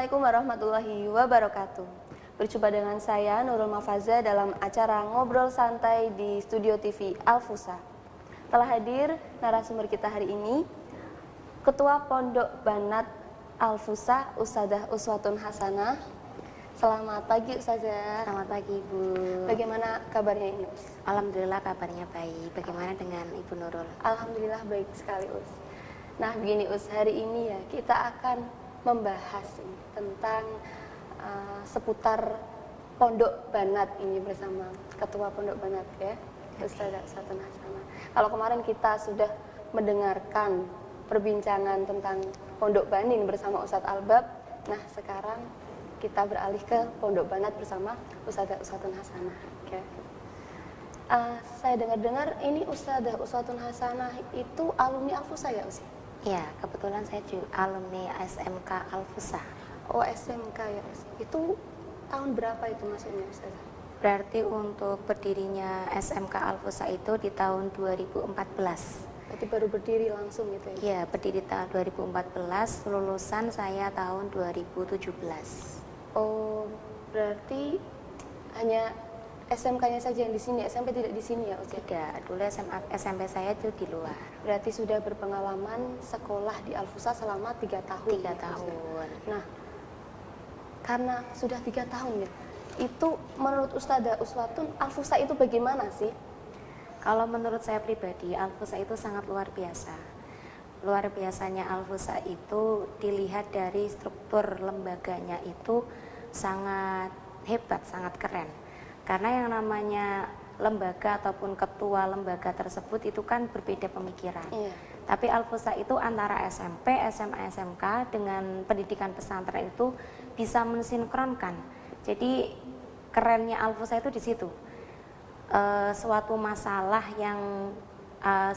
Assalamualaikum warahmatullahi wabarakatuh. Berjumpa dengan saya Nurul Mafaza dalam acara Ngobrol Santai di Studio TV Al-Fusa. Telah hadir narasumber kita hari ini, Ketua Pondok Banat Al-Fusa, Ustadzah Uswatun Hasanah. Selamat pagi Ustadzah. Selamat pagi Ibu. Bagaimana kabarnya ini, Us? Alhamdulillah kabarnya baik. Bagaimana dengan Ibu Nurul? Alhamdulillah baik sekali, Us. Nah begini Us, hari ini ya kita akan membahas tentang seputar Pondok Banat ini bersama Ketua Pondok Banat ya, Ustadzah Uswatun Hasanah. Kalau kemarin kita sudah mendengarkan perbincangan tentang Pondok Banin bersama Ustadz Albab, nah sekarang kita beralih ke Pondok Banat bersama Ustadzah Uswatun Hasanah. Okay. Saya dengar-dengar ini Ustadzah Uswatun Hasanah itu alumni Al-Fusa ya, Ustaz? Ya, kebetulan saya juga alumni SMK Al-Fusa. Oh, SMK ya, Ustaz. Itu tahun berapa itu maksudnya, Ustaz? Berarti untuk berdirinya SMK Al-Fusa itu di tahun 2014. Berarti baru berdiri langsung gitu ya? Ya, berdiri tahun 2014, lulusan saya tahun 2017. Oh, berarti hanya SMK-nya saja yang di sini, SMP tidak di sini ya, Ustaz? Tidak, dulu SMP saya itu di luar. Berarti sudah berpengalaman sekolah di Al-Fusa selama 3 tahun. 3 tahun. Nah, karena sudah 3 tahun ya, itu menurut Ustadzah Uswatun, Al-Fusa itu bagaimana sih? Kalau menurut saya pribadi, Al-Fusa itu sangat luar biasa. Luar biasanya Al-Fusa itu dilihat dari struktur lembaganya itu sangat hebat, sangat keren. Karena yang namanya lembaga ataupun ketua lembaga tersebut itu kan berbeda pemikiran. Iya. Tapi Al-Fusa itu antara SMP, SMA, SMK dengan pendidikan pesantren itu bisa mensinkronkan. Jadi kerennya Al-Fusa itu di situ. Suatu masalah yang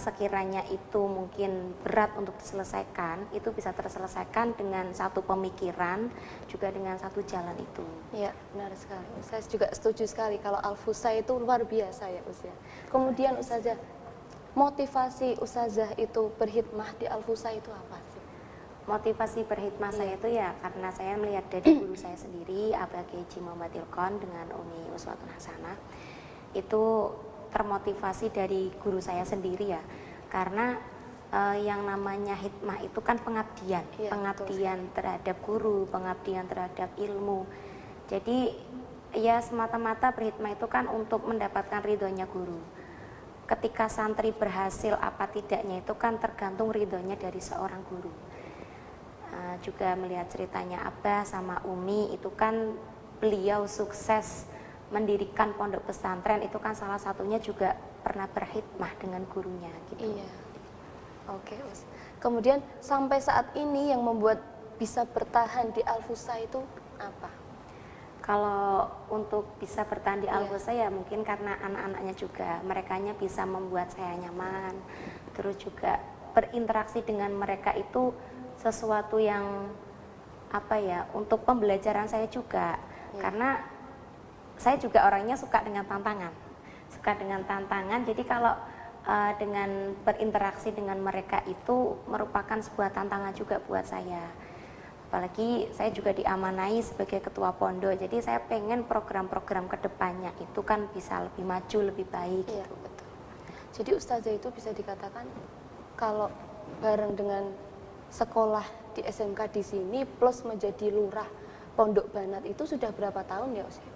sekiranya itu mungkin berat untuk diselesaikan, itu bisa terselesaikan dengan satu pemikiran, juga dengan satu jalan itu. Iya, benar sekali. Saya juga setuju sekali kalau Al-Fusa itu luar biasa ya, Ustaz. Kemudian Ustazah, motivasi Ustazah itu berkhidmah di Al-Fusa itu apa sih? Motivasi berkhidmah saya itu ya karena saya melihat dari guru saya sendiri, Abah Kiai Haji Muhammad Ilkon dengan Umi Uswatun Hasanah, itu termotivasi dari guru saya sendiri ya, karena yang namanya hikmah itu kan pengabdian, ya, pengabdian terhadap guru, pengabdian terhadap ilmu. Jadi ya semata-mata berhikmah itu kan untuk mendapatkan ridhonya guru. Ketika santri berhasil apa tidaknya itu kan tergantung ridhonya dari seorang guru. Juga melihat ceritanya Abah sama Umi itu kan beliau sukses mendirikan pondok pesantren, itu kan salah satunya juga pernah berkhidmah dengan gurunya gitu. Iya. Oke, Us. Kemudian sampai saat ini yang membuat bisa bertahan di Al-Fusa itu apa? Kalau untuk bisa bertahan di Al-Fusa ya mungkin karena anak-anaknya juga, merekanya bisa membuat saya nyaman. Terus juga berinteraksi dengan mereka itu sesuatu yang apa ya, untuk pembelajaran saya juga. Karena saya juga orangnya suka dengan tantangan, jadi kalau dengan berinteraksi dengan mereka itu merupakan sebuah tantangan juga buat saya. Apalagi saya juga diamanai sebagai ketua pondok, jadi saya pengen program-program kedepannya itu kan bisa lebih maju, lebih baik. Iya, gitu. betul. Jadi Ustazah itu bisa dikatakan kalau bareng dengan sekolah di SMK di sini plus menjadi lurah Pondok Banat itu sudah berapa tahun ya, Ustaz?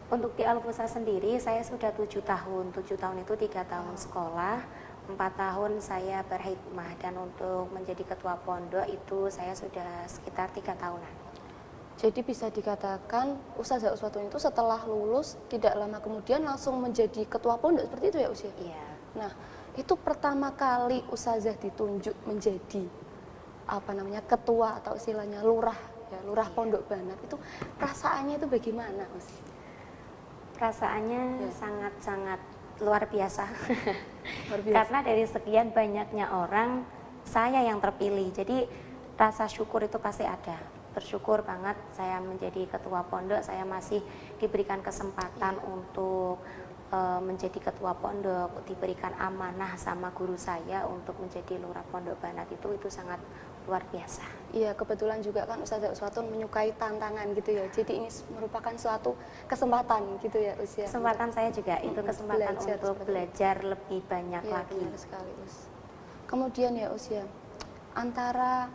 Untuk di Al-Fusa sendiri saya sudah 7 tahun. 7 tahun itu 3 tahun sekolah, 4 tahun saya berkhidmah, dan untuk menjadi ketua pondok itu saya sudah sekitar 3 tahunan. Jadi bisa dikatakan Ustazah Uswatun itu setelah lulus tidak lama kemudian langsung menjadi ketua pondok seperti itu ya, Ustaz? Iya. Nah, itu pertama kali Ustazah ditunjuk menjadi ketua atau istilahnya lurah ya, lurah Pondok Banat, itu perasaannya itu bagaimana, Ustaz? Perasaannya sangat-sangat luar biasa. Luar biasa. Karena dari sekian banyaknya orang, saya yang terpilih. Jadi rasa syukur itu pasti ada. Bersyukur banget saya menjadi ketua pondok, saya masih diberikan kesempatan untuk menjadi ketua pondok, diberikan amanah sama guru saya untuk menjadi lurah Pondok Banat, itu sangat luar biasa. Iya, kebetulan juga kan Ustazah Uswatun menyukai tantangan gitu ya. Jadi ini merupakan suatu kesempatan gitu ya Usia. Kesempatan saya juga itu kesempatan belajar untuk seperti belajar lebih banyak Iya, lagi. benar sekali Us. Kemudian ya Usia, antara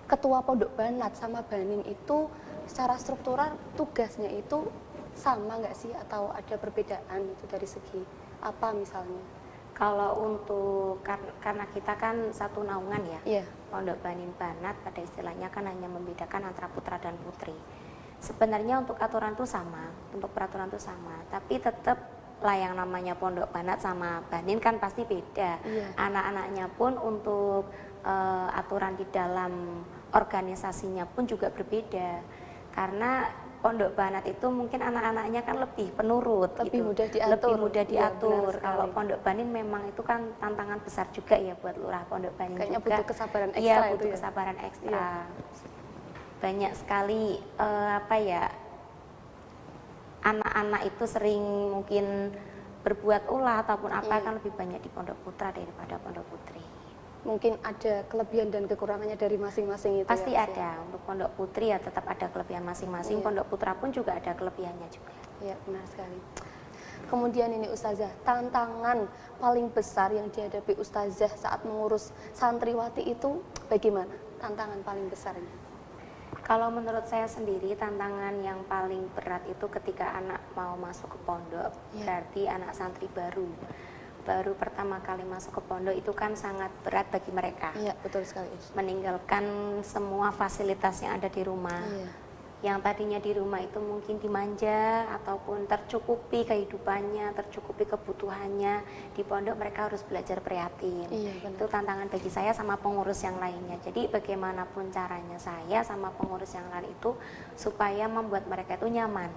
ketua pondok Banat sama Banin itu secara struktural tugasnya itu sama nggak sih atau ada perbedaan itu dari segi apa misalnya? Kalau untuk karena kita kan satu naungan ya, Iya. Pondok Banin Banat pada istilahnya kan hanya membedakan antara putra dan putri. Sebenarnya untuk aturan itu sama, untuk peraturan itu sama, tapi tetap lah yang namanya Pondok Banat sama Banin kan pasti beda. Iya. Anak-anaknya pun untuk aturan di dalam organisasinya pun juga berbeda. Karena Pondok Banat itu mungkin anak-anaknya kan lebih penurut, Lebih gitu. mudah diatur. Lebih mudah Iya, diatur. benar Kalau sekali. Pondok Banin memang itu kan tantangan besar juga ya buat lurah Pondok Banin Kayaknya juga. butuh kesabaran Iya, ekstra butuh itu ya. kesabaran ekstra. Iya. Banyak sekali apa ya, anak-anak itu sering mungkin berbuat ulah ataupun apa Iya. kan lebih banyak di pondok putra daripada pondok putri. Mungkin ada kelebihan dan kekurangannya dari masing-masing itu Pasti ya, Us, ada. Untuk pondok putri ya tetap ada kelebihan masing-masing. Iya. Pondok putra pun juga ada kelebihannya juga. Iya, benar sekali. Kemudian ini Ustazah, tantangan paling besar yang dihadapi Ustazah saat mengurus santriwati itu bagaimana? Tantangan paling besarnya? Kalau menurut saya sendiri tantangan yang paling berat itu ketika anak mau masuk ke pondok, Iya. berarti anak santri baru pertama kali masuk ke pondok itu kan sangat berat bagi mereka. Iya, betul sekali. Us. Meninggalkan semua fasilitas yang ada di rumah. Iya. Yang tadinya di rumah itu mungkin dimanja ataupun tercukupi kehidupannya, tercukupi kebutuhannya, di pondok mereka harus belajar prihatin. Iya, benar. Itu tantangan bagi saya sama pengurus yang lainnya. Jadi bagaimanapun caranya saya sama pengurus yang lain itu supaya membuat mereka itu nyaman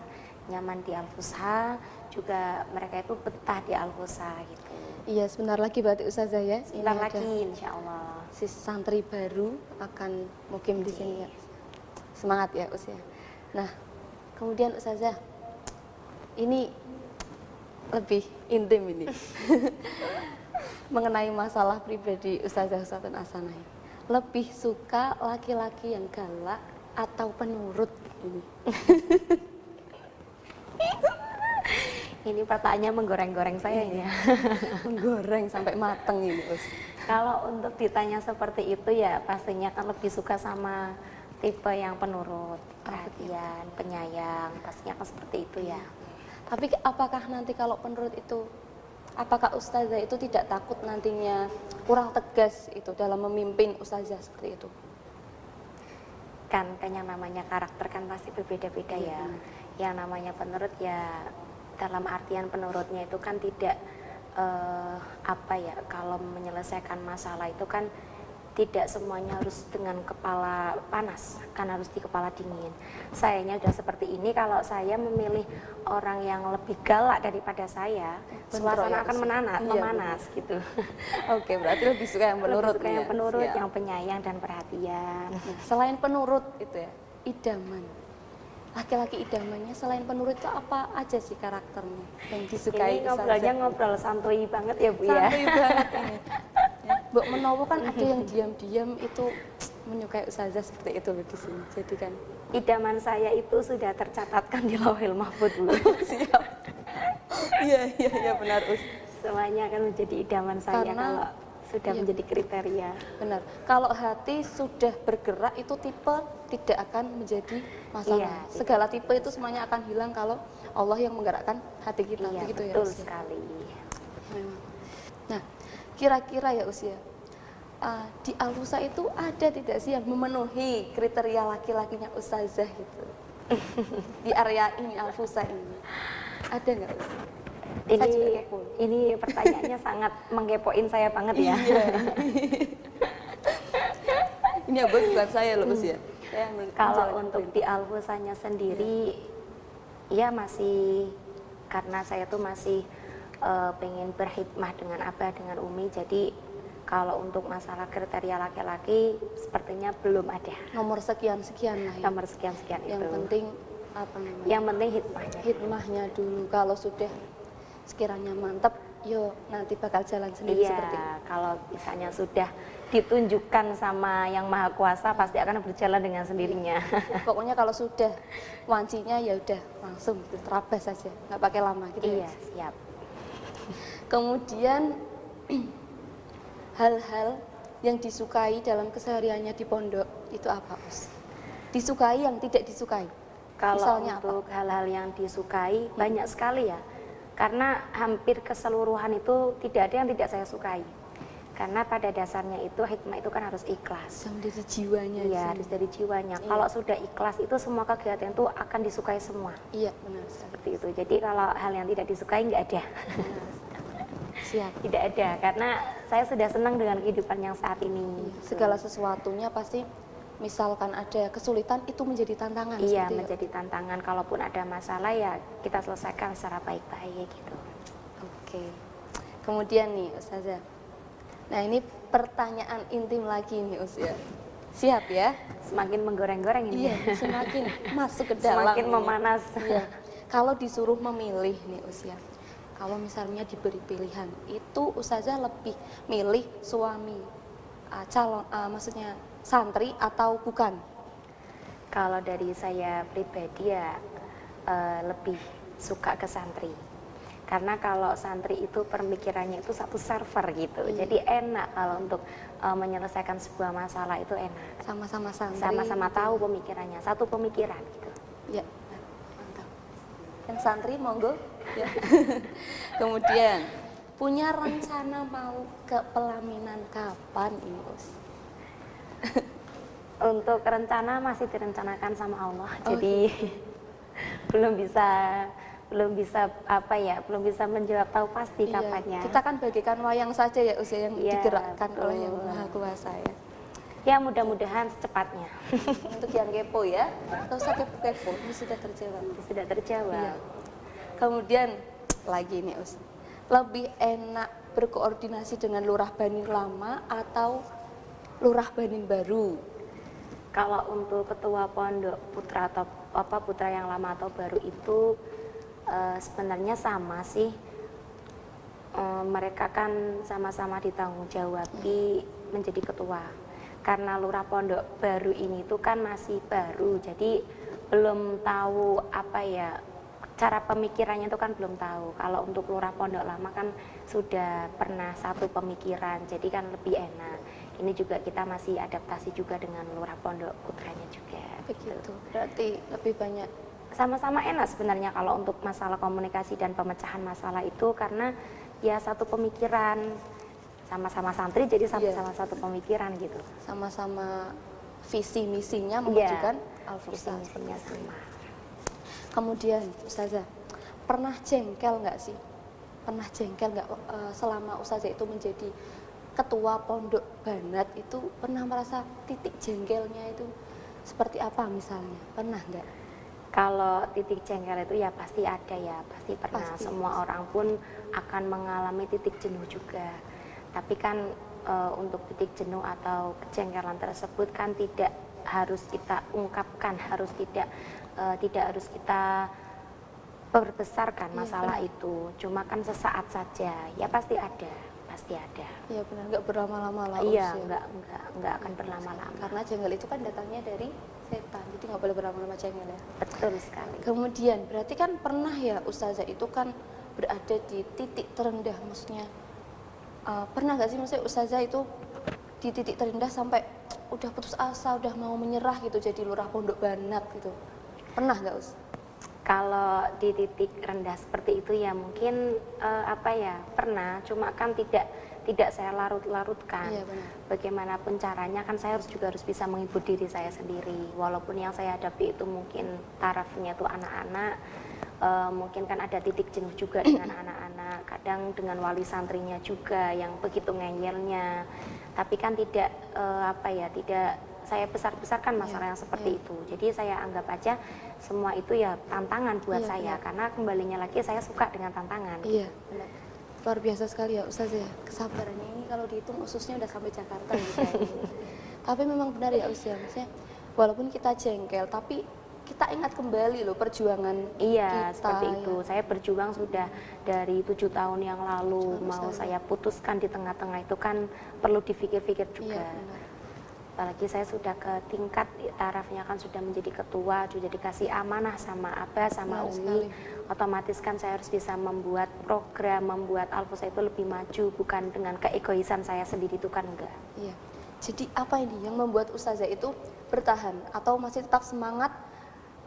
di Al-Fusha, juga mereka itu betah di Al-Fusha gitu. Iya, sebentar lagi berarti Ustazah ya. Sebentar Ini lagi ada insya Allah. si santri baru akan mukim di sini ya. Semangat ya Us ya. Nah, kemudian Ustazah, ini lebih intim ini. Mengenai masalah pribadi Ustazah Uswatun Hasanah. Lebih suka laki-laki yang galak atau penurut ini? Ini pertanyaannya menggoreng-goreng saya ini ya. Menggoreng sampai mateng ini Us. Kalau untuk ditanya seperti itu ya pastinya kan lebih suka sama tipe yang penurut, perhatian, penyayang, pastinya kan seperti itu ya. Tapi apakah nanti kalau penurut itu, apakah Ustazah itu tidak takut nantinya kurang tegas itu dalam memimpin Ustazah seperti itu? Kan yang namanya karakter kan pasti berbeda-beda ya. Yang namanya penurut ya dalam artian penurutnya itu kan tidak apa ya, kalau menyelesaikan masalah itu kan tidak semuanya harus dengan kepala panas, kan harus di kepala dingin. Sayanya sudah seperti ini, kalau saya memilih orang yang lebih galak daripada saya, suasana akan memanas gitu. Oke, berarti lebih suka yang penurut. Lebih suka yang penurut, Siap. yang penyayang dan perhatian. Selain penurut itu ya, idaman. Laki-laki idamannya selain penurut itu apa aja sih karakternya yang disukai Ini ngobrolnya ngobrol santuy banget ya Bu ya. Santuy banget ini. Ya, Mbok Menowo kan ada yang diam-diam itu menyukai Ustazah seperti itu loh di sini. Jadi kan Idaman saya itu sudah tercatatkan di Lauhil Mahfudz Bu. siap. Iya benar Us. Semuanya akan menjadi idaman saya Karena kalau sudah menjadi kriteria. Benar. Kalau hati sudah bergerak itu tipe tidak akan menjadi masalah. Iya, Segala tipe itu semuanya akan hilang kalau Allah yang menggerakkan hati kita. Iya, Begitu ya, betul Us, ya? sekali. Memang. Nah, kira-kira ya Usia, di Al-Fusha itu ada tidak sih yang memenuhi kriteria laki-lakinya Ustazah gitu? Di area ini Al-Fusha ini. Ada nggak Us? Saya juga kepo. Ini pertanyaannya sangat mengkepoin saya banget ya. Iya. Ini yang bukan saya loh Us ya. Saya yang Kalau menjalankan untuk poin. di Al-Fusanya sendiri, ya masih karena saya tuh masih pengen berhikmah dengan Abah, dengan Umi. Jadi kalau untuk masalah kriteria laki-laki sepertinya belum ada. Nomor sekian-sekian lah ya. Nomor sekian-sekian Yang itu. penting apa namanya? Yang penting hikmahnya. Hikmahnya dulu. Kalau sudah sekiranya mantap, yo nanti bakal jalan sendiri seperti itu. Iya, kalau misalnya sudah ditunjukkan sama yang Maha Kuasa pasti akan berjalan dengan sendirinya. Pokoknya kalau sudah wancinya ya udah langsung gitu, terabas saja, nggak pakai lama gitu ya. Iya, siap. Kemudian hal-hal yang disukai dalam kesehariannya di pondok itu apa, Us? Disukai yang tidak disukai. Kalau Misalnya untuk hal-hal yang disukai banyak sekali ya. Karena hampir keseluruhan itu tidak ada yang tidak saya sukai. Karena pada dasarnya itu hikmah itu kan harus ikhlas. Yang dari jiwanya. Iya, harus dari jiwanya. Iya. Kalau sudah ikhlas itu semua kegiatan itu akan disukai semua. Iya, benar. Seperti itu. Jadi kalau hal yang tidak disukai nggak ada. Siap. Tidak ada, karena saya sudah senang dengan kehidupan yang saat ini. Segala sesuatunya pasti, misalkan ada kesulitan itu menjadi tantangan. Iya, seperti itu. menjadi tantangan. Kalaupun ada masalah ya kita selesaikan secara baik-baik gitu. Oke. Kemudian nih Ustazah. Nah, ini pertanyaan intim lagi nih Us ya. Siap ya? Semakin menggoreng-goreng ini. Iya, semakin masuk ke dalam. Semakin ini. memanas. Iya. Kalau disuruh memilih nih Us ya. Kalau misalnya diberi pilihan, itu Ustazah lebih milih suami calon maksudnya santri atau bukan? Kalau dari saya pribadi ya lebih suka ke santri. Karena kalau santri itu pemikirannya itu satu server gitu. Jadi enak kalau untuk menyelesaikan sebuah masalah itu enak. Sama-sama santri. Sama-sama tahu pemikirannya, satu pemikiran gitu. Ya, mantap. Yang santri monggo. Ya. Kemudian punya rencana mau ke pelaminan kapan ini, Us? Untuk rencana masih direncanakan sama Allah. Oh, Jadi belum bisa apa ya, belum bisa menjawab tahu pasti Iya, kapannya. kita kan bagikan wayang saja ya Us yang Iya, digerakkan betul. oleh Yang Maha Kuasa ya. Ya mudah-mudahan secepatnya. Untuk yang kepo ya, nggak usah kepo-kepo, ini sudah terjawab. Sudah terjawab. Iya. Kemudian lagi nih Us, lebih enak berkoordinasi dengan lurah Banin lama atau lurah Banin baru? Kalau untuk ketua pondok putra atau putra yang lama atau baru itu sebenarnya sama sih. Mereka kan sama-sama ditanggung jawabi menjadi ketua. Karena lurah pondok baru ini tuh kan masih baru, jadi belum tahu apa ya, cara pemikirannya itu kan belum tahu. Kalau untuk lurah pondok lama kan sudah pernah satu pemikiran, jadi kan lebih enak. Ini juga kita masih adaptasi juga dengan lurah pondok putranya juga. Begitu, berarti lebih banyak. Sama-sama enak sebenarnya kalau untuk masalah komunikasi dan pemecahan masalah itu, karena ya satu pemikiran, sama-sama santri jadi sama-sama satu pemikiran gitu. Sama-sama visi misinya memajukan visi misinya sama. Kemudian Ustazah, pernah jengkel nggak sih? Pernah jengkel nggak selama Ustazah itu menjadi ketua pondok Banat itu, pernah merasa titik jengkelnya itu seperti apa misalnya? Pernah nggak? Kalau titik jengkel itu ya pasti ada ya, pasti pernah. Pasti. Semua orang pun akan mengalami titik jenuh juga. Tapi kan untuk titik jenuh atau kejengkelan tersebut kan tidak harus kita ungkapkan, tidak harus kita perbesarkan masalah itu. Cuma kan sesaat saja, ya pasti ada. Iya benar, nggak berlama-lama lah. Iya, nggak akan berlama-lama. Karena jengkel itu kan datangnya dari setan, jadi nggak boleh berlama-lama jengkel ya. Betul sekali. Kemudian berarti kan pernah ya Ustazah itu kan berada di titik terendah, maksudnya pernah nggak sih maksudnya Ustazah itu di titik terendah sampai udah putus asa, udah mau menyerah gitu jadi lurah pondok Banat gitu? Pernah nggak Us? Kalau di titik rendah seperti itu ya mungkin pernah, cuma kan tidak saya larut-larutkan. Iya, benar. Bagaimanapun caranya kan saya juga harus bisa menghibur diri saya sendiri. Walaupun yang saya hadapi itu mungkin tarafnya itu anak-anak, mungkin kan ada titik jenuh juga dengan anak-anak. Kadang dengan wali santrinya juga yang begitu ngeyelnya. Tapi kan tidak saya besar-besarkan masalah yang seperti itu. Jadi saya anggap aja semua itu ya tantangan buat saya, karena kembalinya lagi saya suka dengan tantangan. Iya, benar. Luar biasa sekali ya Ustazah ya. Kesabarannya ini kalau dihitung ususnya udah sampai Jakarta gitu. Tapi memang benar ya Ustazah, maksudnya walaupun kita jengkel tapi kita ingat kembali loh perjuangan Iya, kita. seperti ya. itu. Saya berjuang sudah dari 7 tahun yang lalu. Harus Mau ada. saya putuskan di tengah-tengah itu kan perlu dipikir-pikir Iya, juga. benar. Apalagi saya sudah ke tingkat tarafnya kan sudah menjadi ketua, sudah dikasih amanah sama Abah, sama Benar Umi. sekali. Otomatis kan saya harus bisa membuat program, membuat Al-Fusa itu lebih maju, bukan dengan keegoisan saya sendiri, itu kan enggak. Iya. Jadi apa ini yang membuat Ustazah itu bertahan atau masih tetap semangat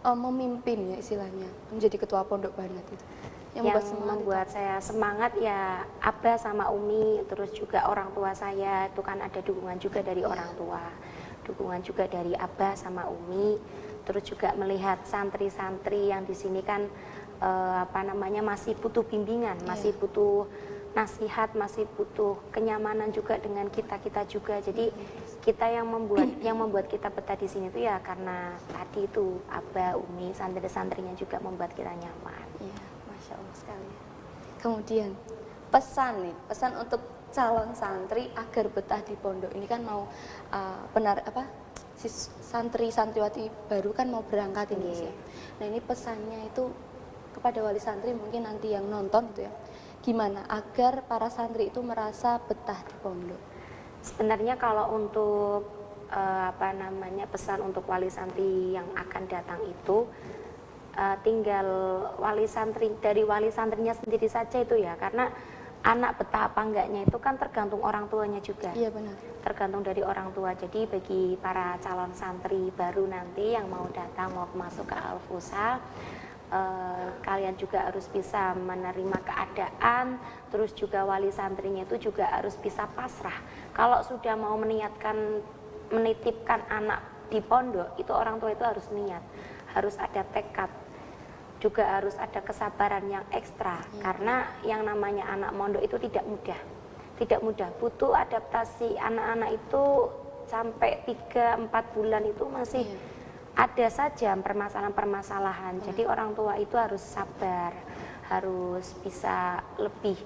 memimpin ya istilahnya menjadi ketua pondok Banat itu? Yang semangat membuat saya semangat ya Abah sama Umi, terus juga orang tua saya itu kan ada dukungan juga dari orang tua, dukungan juga dari Abah sama Umi, terus juga melihat santri-santri yang di sini kan masih butuh bimbingan, masih butuh nasihat, masih butuh kenyamanan juga dengan kita juga. Jadi kita yang membuat kita betah di sini itu ya karena tadi itu Abah, Umi, santri-santrinya juga membuat kita nyaman. Iya, Masya Allah sekali. Kemudian pesan untuk calon santri agar betah di pondok ini kan mau santri santriwati baru kan mau berangkat ini Iya. ya. Nah ini pesannya itu kepada wali santri mungkin nanti yang nonton itu ya. Gimana agar para santri itu merasa betah di pondok? Sebenarnya kalau untuk pesan untuk wali santri yang akan datang itu tinggal dari wali santrinya sendiri saja itu ya, karena anak betah apa enggaknya itu kan tergantung orang tuanya juga. Iya benar. Tergantung dari orang tua. Jadi bagi para calon santri baru nanti yang mau datang mau masuk ke Al-Fusa, kalian juga harus bisa menerima keadaan, terus juga wali santrinya itu juga harus bisa pasrah. Kalau sudah mau menitipkan anak di pondok, itu orang tua itu harus niat, harus ada tekad, juga harus ada kesabaran yang ekstra, karena yang namanya anak mondok itu tidak mudah, butuh adaptasi. Anak-anak itu sampai 3-4 bulan itu masih ada saja permasalahan-permasalahan. Jadi orang tua itu harus sabar, harus bisa lebih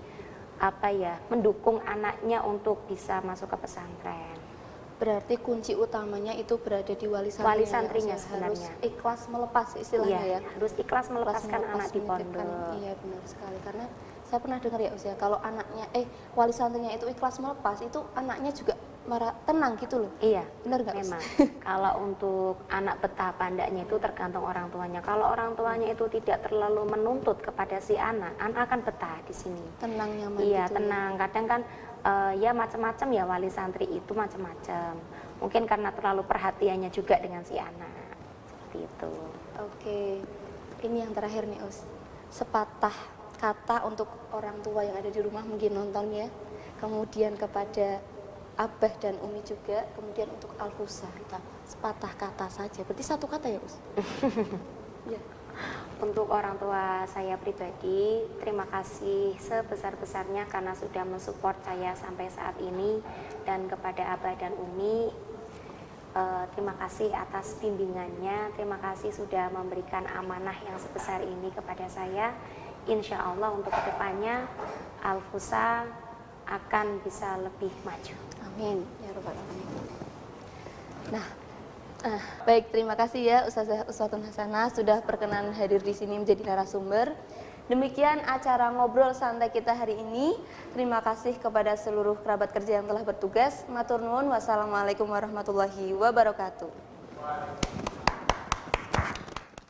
mendukung anaknya untuk bisa masuk ke pesantren. Berarti kunci utamanya itu berada di wali Santrinya ya, sebenarnya. harus ikhlas melepas istilahnya ya. Harus ikhlas melepaskan anak di menitipkan. pondok. Iya benar sekali, karena saya pernah dengar ya usia kalau anaknya wali santrinya itu ikhlas melepas, itu anaknya juga tenang gitu loh. Iya, benar nggak? memang. Kalau untuk anak betah pandanya itu tergantung orang tuanya. Kalau orang tuanya itu tidak terlalu menuntut kepada si anak akan betah di sini. Tenang, nyaman. Iya, gitu tenang. Kadang kan ya macam-macam ya wali santri itu macam-macam. Mungkin karena terlalu perhatiannya juga dengan si anak. Seperti itu. Oke, ini yang terakhir nih Us. Sepatah kata untuk orang tua yang ada di rumah mungkin nonton ya. Kemudian kepada Abah dan Umi juga, kemudian untuk Al-Fusa kita sepatah kata saja. Berarti satu kata ya Us? Ya. Untuk orang tua saya pribadi, terima kasih sebesar-besarnya karena sudah mensupport saya sampai saat ini. Dan kepada Abah dan Umi, terima kasih atas bimbingannya, terima kasih sudah memberikan amanah yang sebesar ini kepada saya. Insya Allah untuk kedepannya Al-Fusa akan bisa lebih maju. Amin ya rabbal alamin. Nah, baik, terima kasih ya Ustazah Uswatun Hasanah sudah berkenan hadir di sini menjadi narasumber. Demikian acara ngobrol santai kita hari ini. Terima kasih kepada seluruh kerabat kerja yang telah bertugas. Matur nuwun, wassalamualaikum warahmatullahi wabarakatuh.